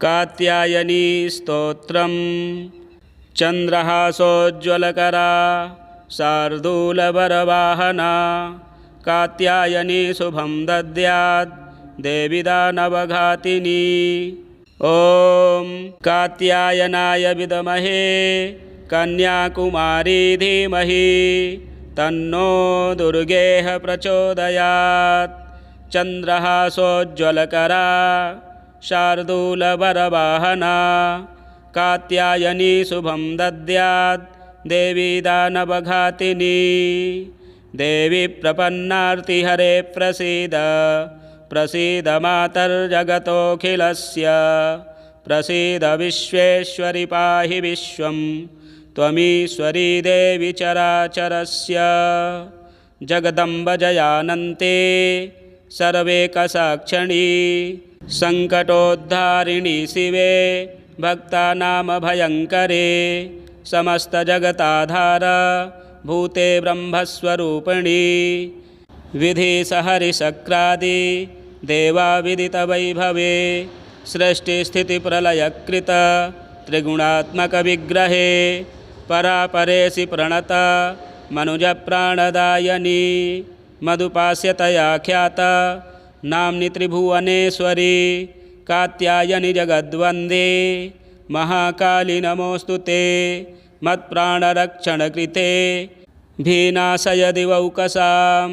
कात्यायनी स्तोत्रम् चन्द्रहासोज्ज्वलकरा शार्दूलवरवाहना कात्यायनी शुभं दद्यात् देवी दानवघातिनी। ॐ कात्यायनाय विद्महे कन्याकुमारी धीमहि तन्नो दुर्गेः प्रचोदयात्। चन्द्रहासोज्ज्वलकरा शार्दूलवरवाहना कात्यायनी शुभं दद्यात् देवी दानवघातिनी। देवी प्रपन्नार्तिहरे प्रसीद प्रसीद मातर्जगतोऽखिलस्य प्रसीद विश्वेश्वरि पाहि विश्वं त्वमीश्वरी देवी चराचरस्य। जगदम्ब जयानन्ते सर्वेकसाक्षिणी सङ्कटोद्धारिणी शिवे भक्तानां भयङ्करे समस्तजगताधार भूते ब्रह्मस्वरूपिणी। विधिसहरिशक्रादि देवाविदितवैभवे सृष्टिस्थितिप्रलयकृत त्रिगुणात्मकविग्रहे परापरेशि प्रणत मनुजप्राणदायिनी मधुपास्यतया ख्यात नाम्नि त्रिभुवनेश्वरी कात्यायनी जगद्वन्दे महाकाली नमोऽस्तु ते मत्प्राणरक्षणकृते। भीनाशय दिवौकसां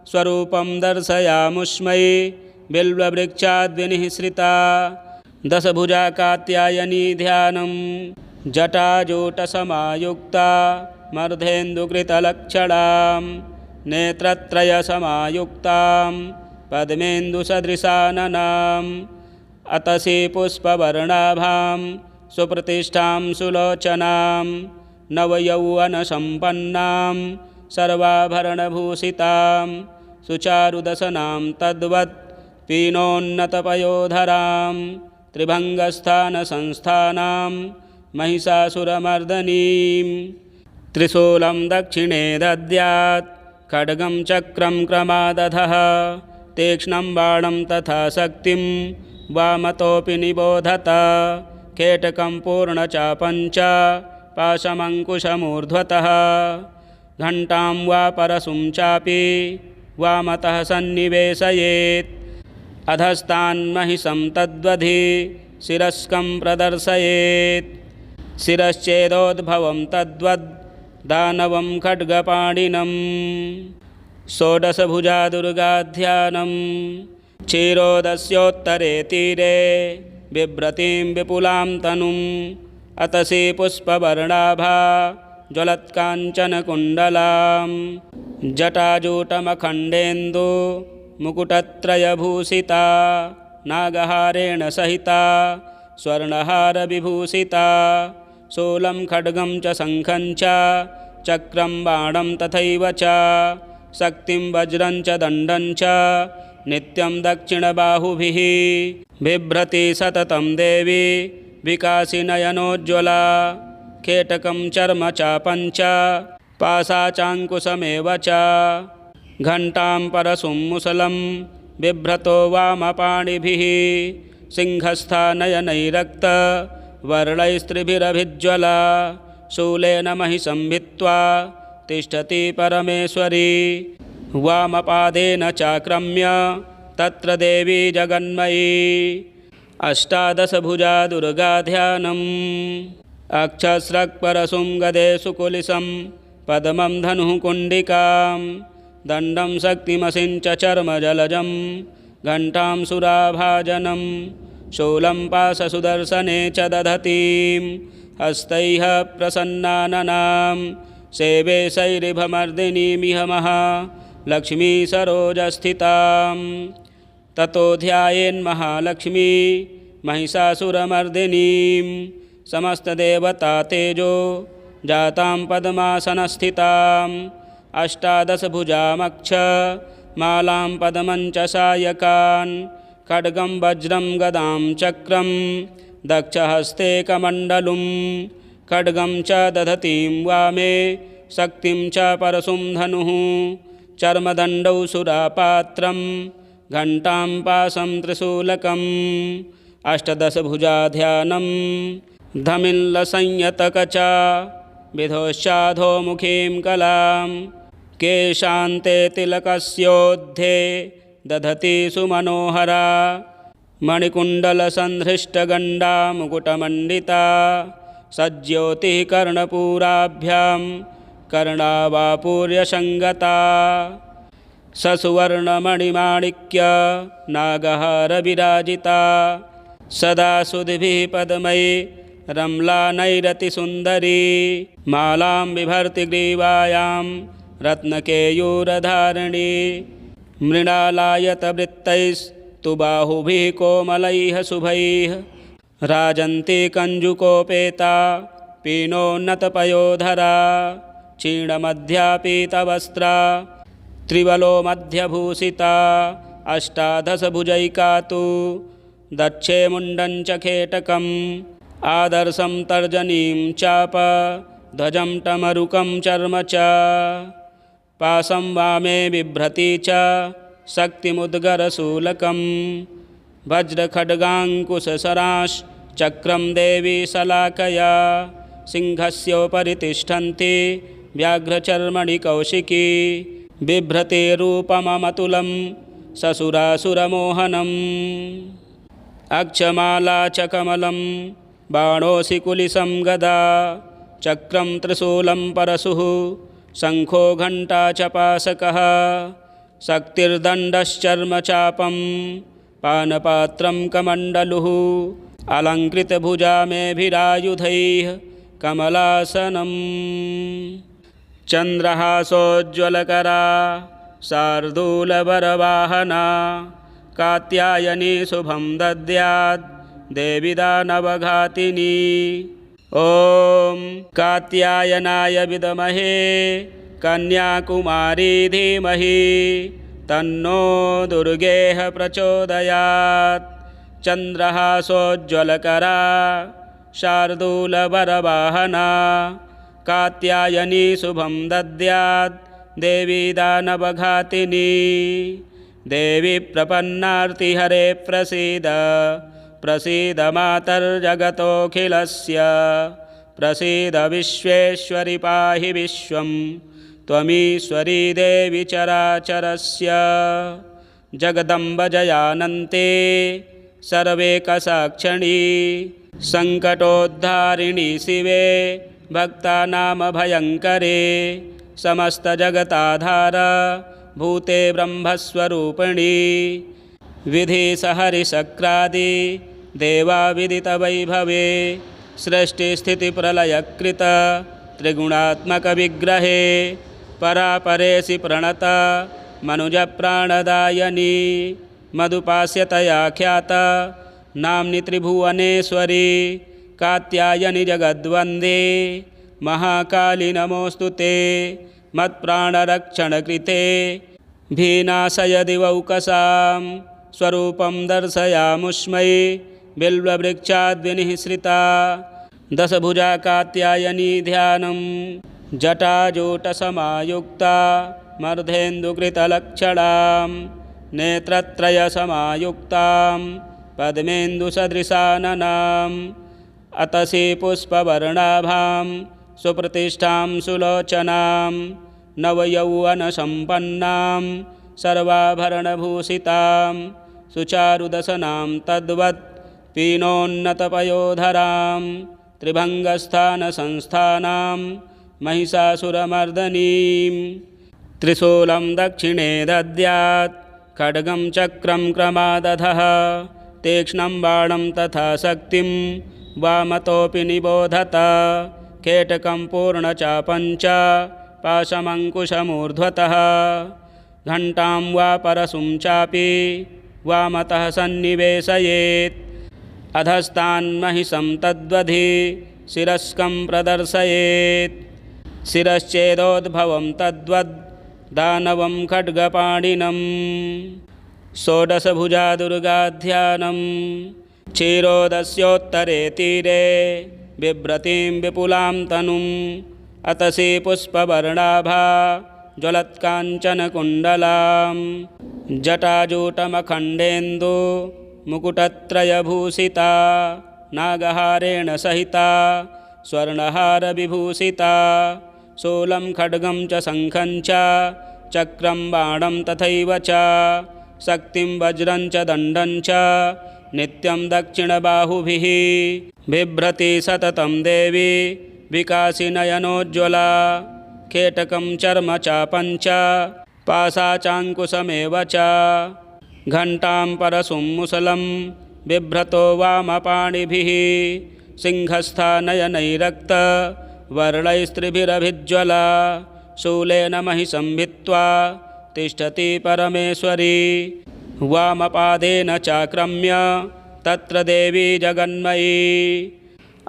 स्वरूपं दर्शयामुष्मै बिल्ववृक्षाद्विनिःसृता दशभुजा कात्यायनी ध्यानं जटाजूटसमायुक्ता मर्धेन्दुकृतलक्षणां नेत्रत्रयसमायुक्तां पद्मेन्दुसदृशाननाम् अतसी पुष्पवर्णाभां सुप्रतिष्ठां सुलोचनां नवयौवनसम्पन्नां सर्वाभरणभूषितां सुचारुदशनां तद्वत् पीनोन्नतपयोधरां त्रिभङ्गस्थानसंस्थानां महिषासुरमर्दनीं। त्रिशूलं दक्षिणे दद्यात् खड्गं चक्रं क्रमादधः तीक्ष्णं बाणं तथा शक्तिं वामतोऽपि निबोधत। केटकं पूर्णचापं च पाशमङ्कुशमूर्ध्वतः घण्टां वा परशुं चापि वामतः सन्निवेशयेत्। अधस्तान्महिषं तद्वधि शिरस्कं प्रदर्शयेत्। शिरश्चेदोद्भवं तद्वद् दानवं खड्गपाणिनं। षोडशभुजा दुर्गाध्यानं क्षीरोदस्योत्तरे तीरे बिभ्रतीं विपुलां तनुम् अतसी पुष्पवर्णाभा ज्वलत्काञ्चनकुण्डलां जटाजूटमखण्डेन्दु मुकुटत्रयभूषिता नागहारेण सहिता स्वर्णहारविभूषिता। शूलं खड्गं च शङ्खं च चक्रं बाणं तथैव च शक्तिं वज्रं च दण्डं च नित्यं दक्षिणबाहुभिः बिभ्रति सततं देवी विकासिनयनोज्ज्वला। केटकं चर्मचापं च पाशाचाङ्कुशमेव च घण्टां परशुं मुसलं बिभ्रतो वामपाणिभिः सिंहस्थानयनैरक्तवर्णैस्त्रिभिरभिज्वला। शूलेन महिषं भित्त्वा तिष्ठति परमेश्वरी वामपादेन चाक्रम्य तत्र देवी जगन्मयी। अष्टादशभुजा दुर्गाध्यानम् अक्षस्रक्परशुं गदे सुकुलिशं पद्मं धनुः कुण्डिकां दण्डं शक्तिमसिं च चर्मजलजं घण्टां सुराभाजनं। शूलं पाशसुदर्शने च दधतीं हस्तैः प्रसन्नाननां सेवे शैरिभमर्दिनीमिह महालक्ष्मीसरोजस्थितां। ततो ध्यायेन्महालक्ष्मी महिषासुरमर्दिनीं समस्तदेवता तेजो जातां पद्मासनस्थिताम्। अष्टादशभुजामक्ष मालां पद्मं च सायकान् खड्गं वज्रं गदां चक्रं दक्षहस्ते कमण्डलुं। खड्गं च दधतीं वामे शक्तिं च परशुं धनुः चर्मदण्डौ सुरापात्रं घण्टां पाशं त्रिशूलकं। अष्टदशभुजा ध्यानं धमिल्लसंयतकचा विधोश्चाधोमुखीं कलां केशान्ते तिलकस्योद्धे दधति सुमनोहरा मणिकुण्डलसन्धृष्टगण्डा मुकुटमण्डिता सज्ज्योतिः कर्णपूराभ्यां कर्णावापूर्यसङ्गता ससुवर्णमणिमाणिक्य नागहारविराजिता सदा सुधिभिः पद्मैः रम्लानैरतिसुन्दरी मालां बिभर्ति ग्रीवायां रत्नकेयूरधारिणी मृणालायतवृत्तैस्तु बाहुभिः कोमलैः शुभैः राजन्ती कञ्जुकोपेता पीनोन्नतपयोधरा क्षीणमध्यापीतवस्त्रा त्रिवलो मध्यभूषिता अष्टादशभुजैका तु दक्षे मुण्डं च खेटकम् आदर्शं तर्जनीं चाप ध्वजं टमरुकं चर्म च पाशं वामे बिभ्रती च शक्तिमुद्गरशूलकं वज्रखड्गाङ्कुशसराश्चक्रं देवी शलाकया सिंहस्योपरि तिष्ठन्ति व्याघ्रचर्मणि कौशिकी बिभ्रतिरूपममतुलं ससुरासुरमोहनम् अक्षमाला च कमलं बाणोऽसि कुलिशं गदा चक्रं त्रिशूलं परशुः शङ्खो घण्टा च पाशकः शक्तिर्दण्डश्चर्मचापं पानपात्रं कमण्डलुः अलङ्कृतभुजामेभिरायुधैः कमलासनम् चन्द्रहासोज्ज्वलकरा शार्दूलवरवाहना कात्यायनी शुभं दद्यात् देवी दानवघातिनी ॐ कात्यायनाय विद्महे कन्याकुमारी धीमहि तन्नो दुर्गेः प्रचोदयात् चन्द्रहासोज्ज्वलकरा शार्दूलवरवाहना कात्यायनी शुभं दद्यात् देवी दानवघातिनी देवी प्रपन्नार्तिहरे प्रसीद प्रसीद मातर्जगतोऽखिलस्य प्रसीद विश्वेश्वरि पाहि विश्वं त्वमीश्वरी देवी चराचरस्य जगदम्ब जयानन्ते सर्वेकसाक्षिणी सङ्कटोद्धारिणी शिवे भक्तानां भयङ्करे समस्तजगताधार भूते ब्रह्मस्वरूपिणी विधिसहरिशक्रादि देवाविदितवैभवे सृष्टिस्थितिप्रलयकृत त्रिगुणात्मकविग्रहे परापरेसि प्रणत मनुजप्राणदायिनी मधुपास्यतया ख्यात नाम्नि त्रिभुवनेश्वरी कात्यायनि जगद्वन्दे महाकाली नमोऽस्तु ते मत्प्राणरक्षणकृते भीनाशय दिवौकसां स्वरूपं दर्शयामुष्मै बिल्ववृक्षाद्विनिःसृता दशभुजा कात्यायनी ध्यानं जटाजूटसमायुक्ता मर्धेन्दुकृतलक्षणां नेत्रत्रयसमायुक्तां पद्मेन्दुसदृशाननाम् अतसी पुष्पवर्णाभां सुप्रतिष्ठां सुलोचनां नवयौवनसम्पन्नां सर्वाभरणभूषितां सुचारुदशनां तद्वत् पीनोन्नतपयोधरां त्रिभङ्गस्थानसंस्थानां महिषासुरमर्दनीं त्रिशूलं दक्षिणे दद्यात् खड्गं चक्रं क्रमादधः तीक्ष्णं बाणं तथा शक्तिं वामतोऽपि निबोधत खेटकं पूर्णचापं च पाशमङ्कुशमूर्ध्वतः घण्टां वा परशुं चापि वामतः सन्निवेशयेत् अधस्तान्महिषं तद्वधि शिरस्कं प्रदर्शयेत् शिरश्चेदोद्भवं तद्वद् दानवं खड्गपाणिनं षोडशभुजा दुर्गाध्यानं क्षीरोदस्योत्तरे तीरे बिभ्रतीं विपुलां तनुम् अतसी पुष्पवर्णाभा ज्वलत्काञ्चनकुण्डलां जटाजूटमखण्डेन्दु मुकुटत्रयभूषिता नागहारेण सहिता स्वर्णहारविभूषिता शूलं खड्गं च शङ्खं च चक्रं बाणं तथैव च शक्तिं वज्रं च दण्डं च नित्यं दक्षिणबाहुभिः बिभ्रति सततं देवी विकासिनयनोज्ज्वला खेटकं चर्मचापं च पाशाचाङ्कुशमेव च घण्टां परशुं मुसलं बिभ्रतो वामपाणिभिः सिंहस्था नयनैरक्तवर्णैस्त्रिभिरभिज्ज्वला शूलेन महिषं भित्त्वा तिष्ठति परमेश्वरी वामपादेन चाक्रम्य तत्र देवी जगन्मयी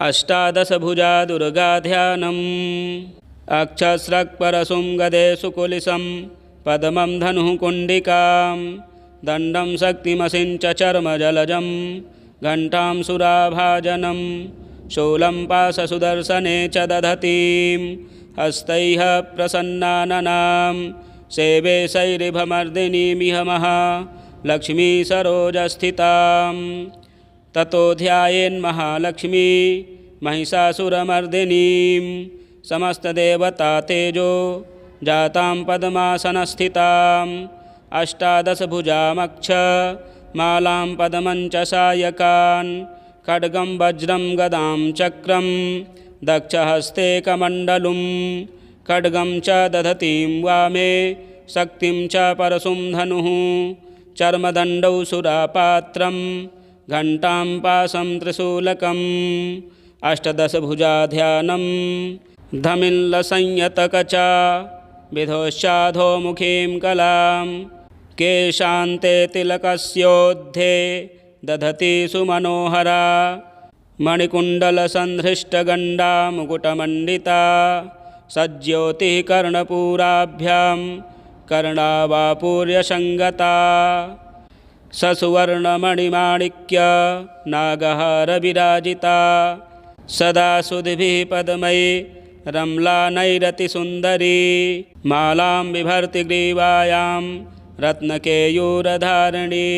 अष्टादशभुजा दुर्गा ध्यानम् अक्षस्रक्परशुं गदे सुकुलिशं पद्मं धनुः कुण्डिकां दण्डं शक्तिमसिं च चर्मजलजं घण्टां सुराभाजनं शूलं पाशसुदर्शने च दधतीं हस्तैः प्रसन्नाननां सेवे शैरिभमर्दिनीमिह महालक्ष्मीसरोजस्थितां ततो ध्यायेन्महालक्ष्मी महिषासुरमर्दिनीं समस्तदेवता तेजो जातां पद्मासनस्थिताम् अष्टादशभुजामक्ष मालां पद्मं च सायकान् खड्गं वज्रं गदां चक्रं दक्षहस्ते कमण्डलुं खड्गं च दधतीं वामे शक्तिं च परशुं धनुः चर्मदण्डौ सुरापात्रं घण्टां पाशं त्रिशूलकम् अष्टदशभुजा ध्यानं धमिल्लसंयतकचा विधोश्चाधोमुखीं कलां केशान्ते तिलकस्योद्धे दधति सुमनोहरा मणिकुण्डलसन्धृष्टगण्डा मुकुटमण्डिता सज्ज्योतिः कर्णपूराभ्यां कर्णावापूर्यसङ्गता ससुवर्णमणिमाणिक्य नागहारविराजिता सदा सुधिभिः पद्मैः रम्लानैरतिसुन्दरी मालां बिभर्ति ग्रीवायां रत्नकेयूरधारिणी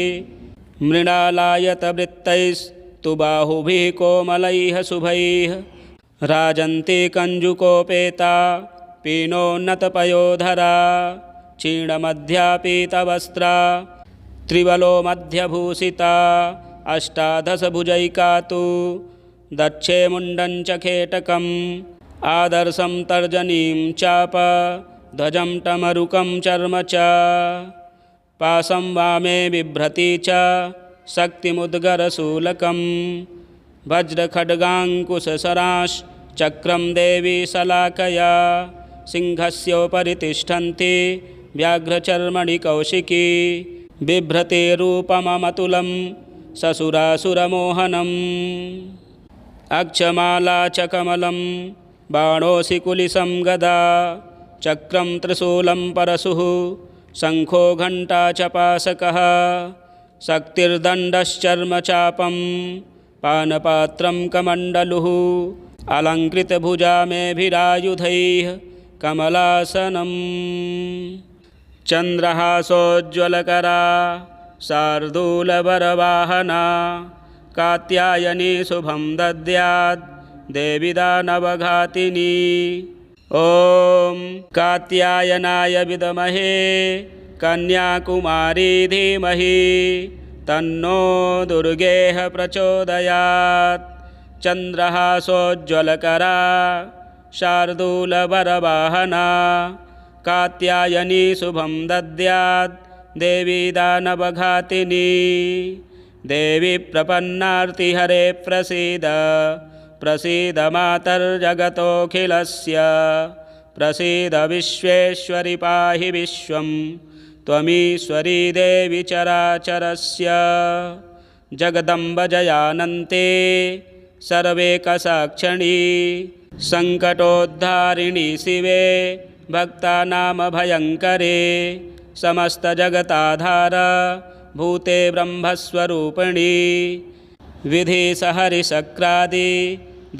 मृणालायतवृत्तैस्तु बाहुभिः कोमलैः शुभैः राजन्ती कञ्जुकोपेता पीनोन्नतपयोधरा क्षीणमध्यापीतवस्त्रा त्रिवलो मध्यभूषिता अष्टादशभुजैका तु दक्षे मुण्डं च खेटकम् आदर्शं तर्जनीं चाप ध्वजं टमरुकं चर्म च पाशं वामे बिभ्रती च शक्तिमुद्गरशूलकं वज्रखड्गाङ्कुशसराश्चक्रं देवी शलाकया सिंहस्योपरि तिष्ठन्ति व्याघ्रचर्मणि कौशिकी बिभ्रतिरूपममतुलं ससुरासुरमोहनम् अक्षमाला च कमलं बाणोऽसि कुलिशं गदा चक्रं त्रिशूलं परशुः शङ्खो घण्टा च पाशकः शक्तिर्दण्डश्चर्मचापं पानपात्रं कमण्डलुः अलङ्कृतभुजामेभिरायुधैः कमलासनम् चन्द्रहासोज्ज्वलकरा शार्दूलवरवाहना कात्यायनी शुभं दद्यात् देवी दानवघातिनी ॐ कात्यायनाय विद्महे कन्याकुमारी धीमहि तन्नो दुर्गेः प्रचोदयात् चन्द्रहासोज्ज्वलकरा शार्दूलवरवाहना कात्यायनी शुभं दद्यात् देवी दानवघातिनी देवी प्रपन्नार्तिहरे प्रसीद प्रसीद मातर्जगतोऽखिलस्य प्रसीद विश्वेश्वरि पाहि विश्वं त्वमीश्वरी देवी चराचरस्य जगदम्ब जयानन्ते सर्वेकसाक्षिणी सङ्कटोद्धारिणी शिवे भक्तानामभयङ्करे समस्तजगताधार भूते ब्रह्मस्वरूपिणी विधिसहरिशक्रादि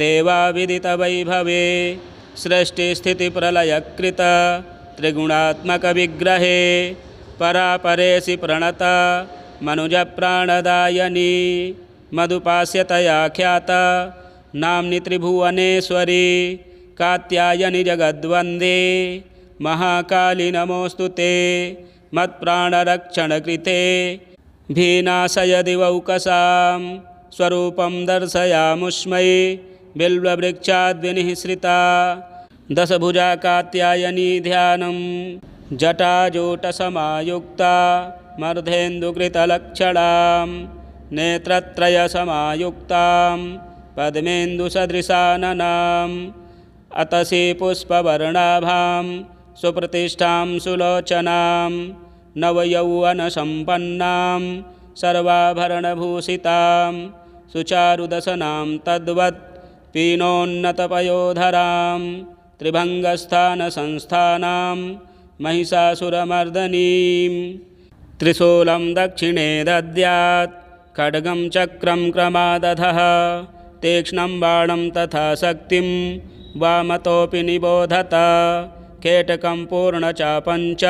देवाविदितवैभवे सृष्टिस्थितिप्रलयकृत त्रिगुणात्मकविग्रहे परापरेसि प्रणत मनुजप्राणदायिनी मधुपास्यतया ख्याता नाम्नि त्रिभुवनेश्वरी कात्यायनि जगद्वन्दे महाकाली नमोऽस्तु ते मत्प्राणरक्षणकृते भीनाशय दिवौकसां स्वरूपं दर्शयामुष्मै बिल्ववृक्षाद्विनिःसृता दशभुजा कात्यायनी ध्यानं जटाजूटसमायुक्ता मर्धेन्दुकृतलक्षणां नेत्रत्रयसमायुक्तां पद्मेन्दुसदृशाननाम् अतसी पुष्पवर्णाभां सुप्रतिष्ठां सुलोचनां नवयौवनसम्पन्नां सर्वाभरणभूषितां सुचारुदशनां तद्वत् पीनोन्नतपयोधरां त्रिभङ्गस्थानसंस्थानां महिषासुरमर्दनीं त्रिशूलं दक्षिणे दद्यात् खड्गं चक्रं क्रमादधः तीक्ष्णं बाणं तथा शक्तिं वामतोऽपि निबोधत केटकं पूर्णचापं च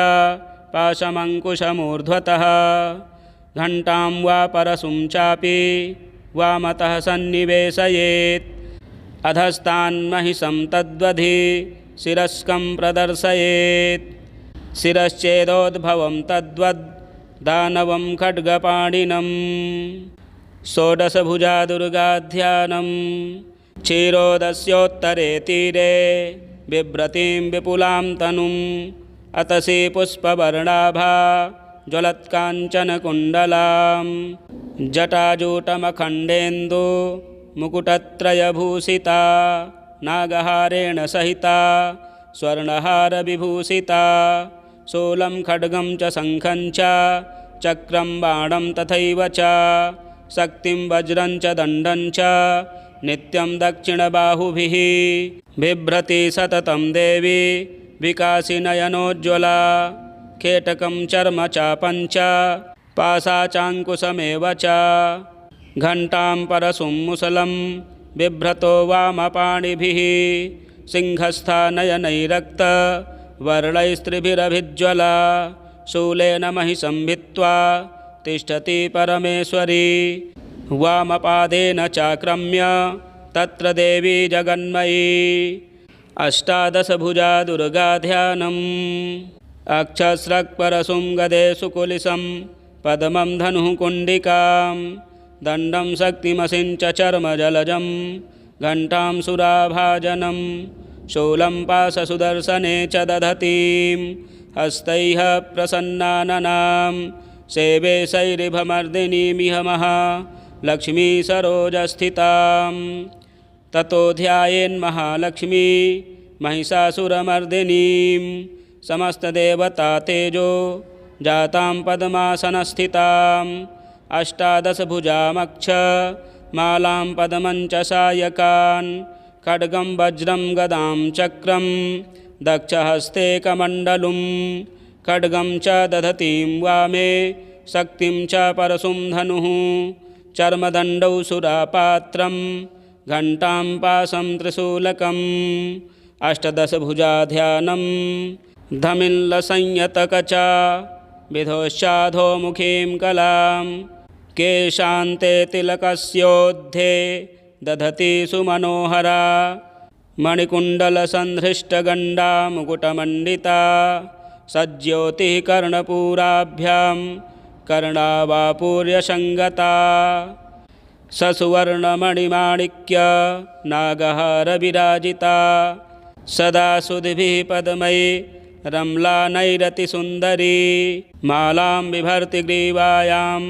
पाशमङ्कुशमूर्ध्वतः घण्टां वा परशुं चापि वामतः सन्निवेशयेत् अधस्तान्महिषं तद्वधि शिरस्कं प्रदर्शयेत् शिरश्चेदोद्भवं तद्वद् दानवं खड्गपाणिनं षोडशभुजा दुर्गाध्यानं क्षीरोदस्योत्तरे तीरे बिभ्रतीं विपुलां तनुम् अतसी पुष्पवर्णाभा ज्वलत्काञ्चनकुण्डलां जटाजूटमखण्डेन्दु मुकुटत्रयभूषिता नागहारेण सहिता स्वर्णहारविभूषिता शूलं खड्गं च शङ्खं च चक्रं बाणं तथैव च शक्तिं वज्रं च दण्डं च नित्यं दक्षिणबाहुभिः बिभ्रति सततं देवी विकासिनयनोज्ज्वला केटकं चर्मचापं च पाशाचाङ्कुशमेव च घण्टां परशुं मुसलं बिभ्रतो वामपाणिभिः सिंहस्था नयनैरक्तवर्णैस्त्रिभिरभिज्वला शूलेन महिषं भित्त्वा तिष्ठति परमेश्वरी वामपादेन चाक्रम्य तत्र देवी जगन्मयी अष्टादशभुजा दुर्गाध्यानम् अक्षस्रक्परशुं गदे सुकुलिशं पद्मं धनुः कुण्डिकां दण्डं शक्तिमसिं च चर्मजलजं घण्टां सुराभाजनं शूलं पाशसुदर्शने च दधतीं हस्तैः प्रसन्नाननां सेवे शैरिभमर्दिनीमिह महालक्ष्मी सरोजस्थितां ततो ध्यायेन्महालक्ष्मी महिषासुरमर्दिनीं समस्तदेवता तेजो जातां पद्मासनस्थिताम् अष्टादशभुजामक्ष मालां पद्मं च सायकान् खड्गं वज्रं गदां चक्रं दक्षहस्ते कमण्डलुं खड्गं च दधतीं वामे शक्तिं च परशुं धनुः चर्मदण्डौ सुरापात्रं घण्टां पाशं त्रिशूलकम् अष्टदशभुजाध्यानं धमिल्लसंयतकचा विधोश्चाधोमुखीं कलां केशान्ते तिलकस्योद्धे दधति सुमनोहरा मणिकुण्डलसन्धृष्टगण्डा मुकुटमण्डिता सज्ज्योतिः कर्णपूराभ्यां कर्णावापूर्यसङ्गता ससुवर्णमणिमाणिक्य नागहारविराजिता सदा सुधिभिः पद्मै रम्लानैरतिसुन्दरी मालां बिभर्ति ग्रीवायां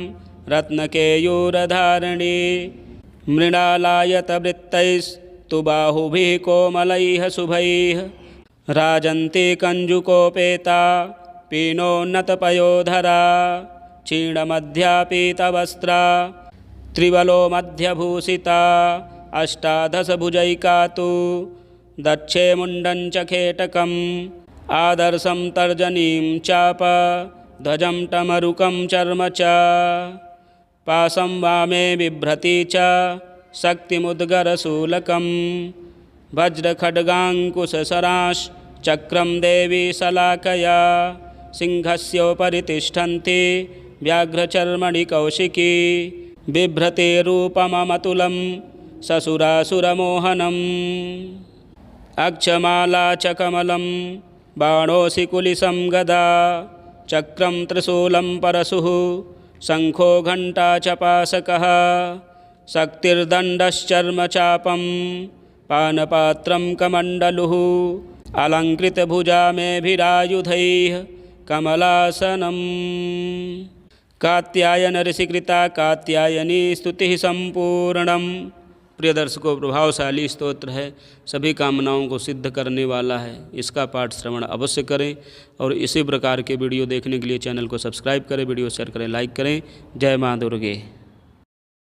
रत्नकेयूरधारिणी मृणालायतवृत्तैस्तु बाहुभिः कोमलैः शुभैः राजन्ति कञ्जुकोपेता पीनोन्नतपयोधरा क्षीणमध्यापीतवस्त्रा त्रिवलो मध्यभूषिता अष्टादशभुजैका तु दक्षे मुण्डं च खेटकम् आदर्शं तर्जनीं चाप ध्वजं टमरुकं चर्म च पाशं वामे बिभ्रति च शक्तिमुद्गरशूलकं वज्रखड्गाङ्कुशसराश्चक्रं देवी शलाकया सिंहस्योपरि तिष्ठन्ति व्याघ्रचर्मणि कौशिकी बिभ्रते रूपममतुलं ससुरासुरमोहनम् अक्षमाला च कमलं बाणोऽसि कुलिसं गदा चक्रं त्रिशूलं परशुः शङ्खो घण्टा च पाशकः शक्तिर्दण्डश्चर्मचापं पानपात्रं कमण्डलुः अलङ्कृतभुजा मेभिरायुधैः कमलासनम्। कात्यायन ऋषिकृता कात्यायनी स्तुतिः संपूर्णम्। प्रिय दर्शकों, प्रभावशाली स्तोत्र है, सभी कामनाओं को सिद्ध करने वाला है। इसका पाठ श्रवण अवश्य करें और इसी प्रकार के वीडियो देखने के लिए चैनल को सब्सक्राइब करें, वीडियो शेयर करें, लाइक करें। जय माँ दुर्गे।